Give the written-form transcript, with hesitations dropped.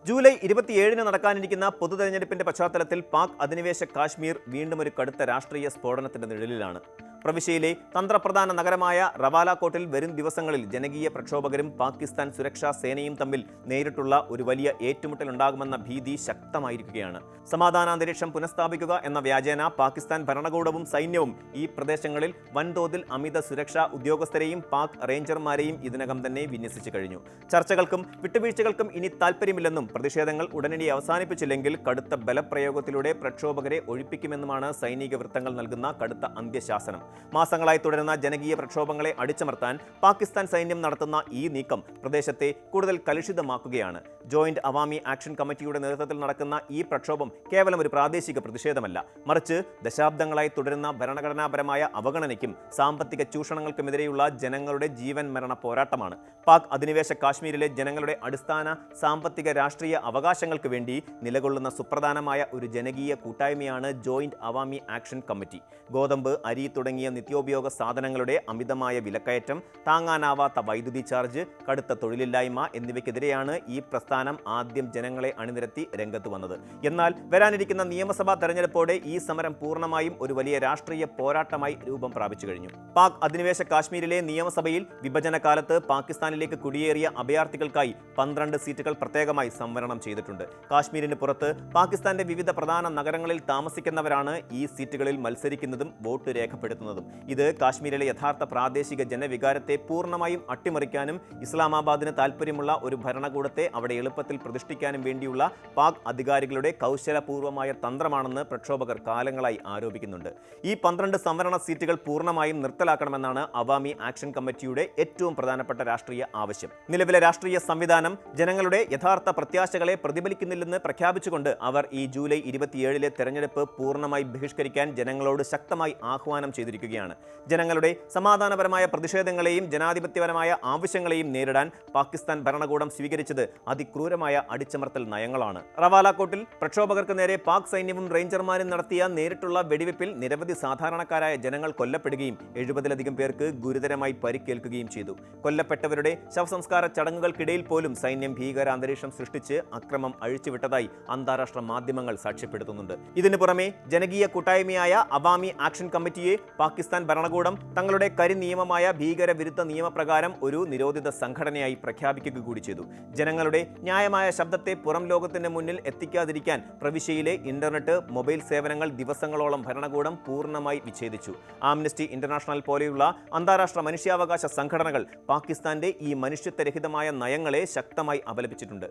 July 27-ന് നടക്കാനിരിക്കുന്ന പൊതുതെരഞ്ഞെടുപ്പിന്റെ പശ്ചാത്തലത്തിൽ പാക് അധിനിവേശ കാശ്മീർ വീണ്ടും ഒരു കടുത്ത രാഷ്ട്രീയ സ്ഫോടനത്തിന്റെ നിഴലിലാണ്. പ്രവിശ്യയിലെ തന്ത്രപ്രധാന നഗരമായ റവാലക്കോട്ടിൽ വരും ദിവസങ്ങളിൽ ജനകീയ പ്രക്ഷോഭകരും പാകിസ്ഥാൻ സുരക്ഷാ സേനയും തമ്മിൽ നേരിട്ടുള്ള ഒരു വലിയ ഏറ്റുമുട്ടലുണ്ടാകുമെന്ന ഭീതി ശക്തമായിരിക്കുകയാണ്. സമാധാനാന്തരീക്ഷം പുനഃസ്ഥാപിക്കുക എന്ന വ്യാജേന പാകിസ്ഥാൻ ഭരണകൂടവും സൈന്യവും ഈ പ്രദേശങ്ങളിൽ വൻതോതിൽ അമിത സുരക്ഷാ ഉദ്യോഗസ്ഥരെയും പാക് റേഞ്ചർമാരെയും ഇതിനകം തന്നെ വിന്യസിച്ചു കഴിഞ്ഞു. ചർച്ചകൾക്കും വിട്ടുവീഴ്ചകൾക്കും ഇനി താൽപ്പര്യമില്ലെന്നും പ്രതിഷേധങ്ങൾ ഉടനടി അവസാനിപ്പിച്ചില്ലെങ്കിൽ കടുത്ത ബലപ്രയോഗത്തിലൂടെ പ്രക്ഷോഭകരെ ഒഴിപ്പിക്കുമെന്നുമാണ് സൈനിക വൃത്തങ്ങൾ നൽകുന്ന കടുത്ത അന്ത്യശാസനം. മാസങ്ങളായി തുടരുന്ന ജനകീയ പ്രക്ഷോഭങ്ങളെ അടിച്ചമർത്താൻ പാകിസ്ഥാൻ സൈന്യം നടത്തുന്ന ഈ നീക്കം പ്രദേശത്തെ കൂടുതൽ കലുഷിതമാക്കുകയാണ്. ജോയിന്റ് അവാമി ആക്ഷൻ കമ്മിറ്റിയുടെ നേതൃത്വത്തിൽ നടക്കുന്ന ഈ പ്രക്ഷോഭം കേവലം ഒരു പ്രാദേശിക പ്രതിഷേധമല്ല, മറിച്ച് ദശാബ്ദങ്ങളായി തുടരുന്ന ഭരണഘടനാപരമായ അവഗണനയ്ക്കും സാമ്പത്തിക ചൂഷണങ്ങൾക്കുമെതിരെയുള്ള ജനങ്ങളുടെ ജീവൻ മരണ പോരാട്ടമാണ്. പാക് അധിനിവേശ കാശ്മീരിലെ ജനങ്ങളുടെ അടിസ്ഥാന സാമ്പത്തിക രാഷ്ട്രീയ അവകാശങ്ങൾക്ക് വേണ്ടി നിലകൊള്ളുന്ന സുപ്രധാനമായ ഒരു ജനകീയ കൂട്ടായ്മയാണ് ജോയിന്റ് അവാമി ആക്ഷൻ കമ്മിറ്റി. ഗോതമ്പ്, അരി തുടങ്ങിയ നിത്യോപയോഗ സാധനങ്ങളുടെ അമിതമായ വിലക്കയറ്റം, താങ്ങാനാവാത്ത വൈദ്യുതി ചാർജ്, കടുത്ത തൊഴിലില്ലായ്മ എന്നിവയ്ക്കെതിരെയാണ് ഈ പ്രസ്ഥാനം ആദ്യം ജനങ്ങളെ അണിനിരത്തി രംഗത്ത് വന്നത്. എന്നാൽ വരാനിരിക്കുന്ന നിയമസഭാ തെരഞ്ഞെടുപ്പോടെ ഈ സമരം പൂർണ്ണമായും ഒരു വലിയ രാഷ്ട്രീയ പോരാട്ടമായി രൂപം പ്രാപിച്ചു കഴിഞ്ഞു. പാക് അധിനിവേശ കാശ്മീരിലെ നിയമസഭയിൽ വിഭജന കാലത്ത് പാകിസ്ഥാനിലേക്ക് കുടിയേറിയ അഭയാർത്ഥികൾക്കായി 12 സീറ്റുകൾ പ്രത്യേകമായി സംവരണം ചെയ്തിട്ടുണ്ട്. കാശ്മീരിന് പുറത്ത് പാകിസ്ഥാന്റെ വിവിധ പ്രധാന നഗരങ്ങളിൽ താമസിക്കുന്നവരാണ് ഈ സീറ്റുകളിൽ മത്സരിക്കുന്നതും വോട്ട് രേഖപ്പെടുത്തുന്നതും. ഇത് കാശ്മീരിലെ യഥാർത്ഥ പ്രാദേശിക ജനവികാരത്തെ പൂർണ്ണമായും അട്ടിമറിക്കാനും ഇസ്ലാമാബാദിന് താൽപ്പര്യമുള്ള ഒരു ഭരണകൂടത്തെ അവിടെ എളുപ്പത്തിൽ പ്രതിഷ്ഠിക്കാനും വേണ്ടിയുള്ള പാക് അധികാരികളുടെ കൗശലപൂർവമായ തന്ത്രമാണെന്ന് പ്രക്ഷോഭകർ കാലങ്ങളായി ആരോപിക്കുന്നുണ്ട്. ഈ 12 സംവരണ സീറ്റുകൾ പൂർണ്ണമായും നിർത്തലാക്കണമെന്നാണ് അവാമി ആക്ഷൻ കമ്മിറ്റിയുടെ ഏറ്റവും പ്രധാനപ്പെട്ട രാഷ്ട്രീയ ആവശ്യം. നിലവിലെ രാഷ്ട്രീയ സംവിധാനം ജനങ്ങളുടെ യഥാർത്ഥ പ്രത്യാശകളെ പ്രതിഫലിക്കുന്നില്ലെന്ന് പ്രഖ്യാപിച്ചുകൊണ്ട് അവർ ഈ ജൂലൈ 27-ലെ തെരഞ്ഞെടുപ്പ് പൂർണ്ണമായി ബഹിഷ്കരിക്കാൻ ജനങ്ങളോട് ശക്തമായി ആഹ്വാനം ചെയ്തിരിക്കുകയാണ്. ജനങ്ങളുടെ സമാധാനപരമായ പ്രതിഷേധങ്ങളെയും ജനാധിപത്യപരമായ ആവശ്യങ്ങളെയും നേരിടാൻ പാകിസ്ഥാൻ ഭരണകൂടം സ്വീകരിച്ചത് അതിക്രൂരമായ അടിച്ചമർത്തൽ നയങ്ങളാണ്. റവാലക്കോട്ടിൽ പ്രക്ഷോഭകർക്ക് നേരെ പാക് സൈന്യവും റേഞ്ചർമാരും നടത്തിയ നേരിട്ടുള്ള വെടിവെപ്പിൽ നിരവധി സാധാരണക്കാരായ ജനങ്ങൾ കൊല്ലപ്പെടുകയും 70-ലധികം പേർക്ക് ഗുരുതരമായി പരിക്കേൽക്കുകയും ചെയ്തു. കൊല്ലപ്പെട്ടവരുടെ ശവസംസ്കാര ചടങ്ങുകൾക്കിടയിൽ പോലും സൈന്യം ഭീകര അന്തരീക്ഷം സൃഷ്ടിച്ച് അക്രമം അഴിച്ചുവിട്ടതായി അന്താരാഷ്ട്ര മാധ്യമങ്ങൾ സാക്ഷ്യപ്പെടുത്തുന്നുണ്ട്. ഇതിനു പുറമെ ജനകീയ കൂട്ടായ്മയായ അവാമി ആക്ഷൻ കമ്മിറ്റിയെ പാകിസ്ഥാൻ ഭരണകൂടം തങ്ങളുടെ കരിനിയമമായ ഭീകരവിരുദ്ധ നിയമപ്രകാരം ഒരു നിരോധിത സംഘടനയായി പ്രഖ്യാപിക്കുക കൂടി ചെയ്തു. ജനങ്ങളുടെ ന്യായമായ ശബ്ദത്തെ പുറം ലോകത്തിന് മുന്നിൽ എത്തിക്കാതിരിക്കാൻ പ്രവിശ്യയിലെ ഇന്റർനെറ്റ്, മൊബൈൽ സേവനങ്ങൾ ദിവസങ്ങളോളം ഭരണകൂടം പൂർണ്ണമായി വിച്ഛേദിച്ചു. ആംനസ്റ്റി ഇന്റർനാഷണൽ പോലെയുള്ള അന്താരാഷ്ട്ര മനുഷ്യാവകാശ സംഘടനകൾ പാകിസ്ഥാന്റെ ഈ മനുഷ്യത്വരഹിതമായ നയങ്ങളെ ശക്തമായി അപലപിച്ചിട്ടുണ്ട്.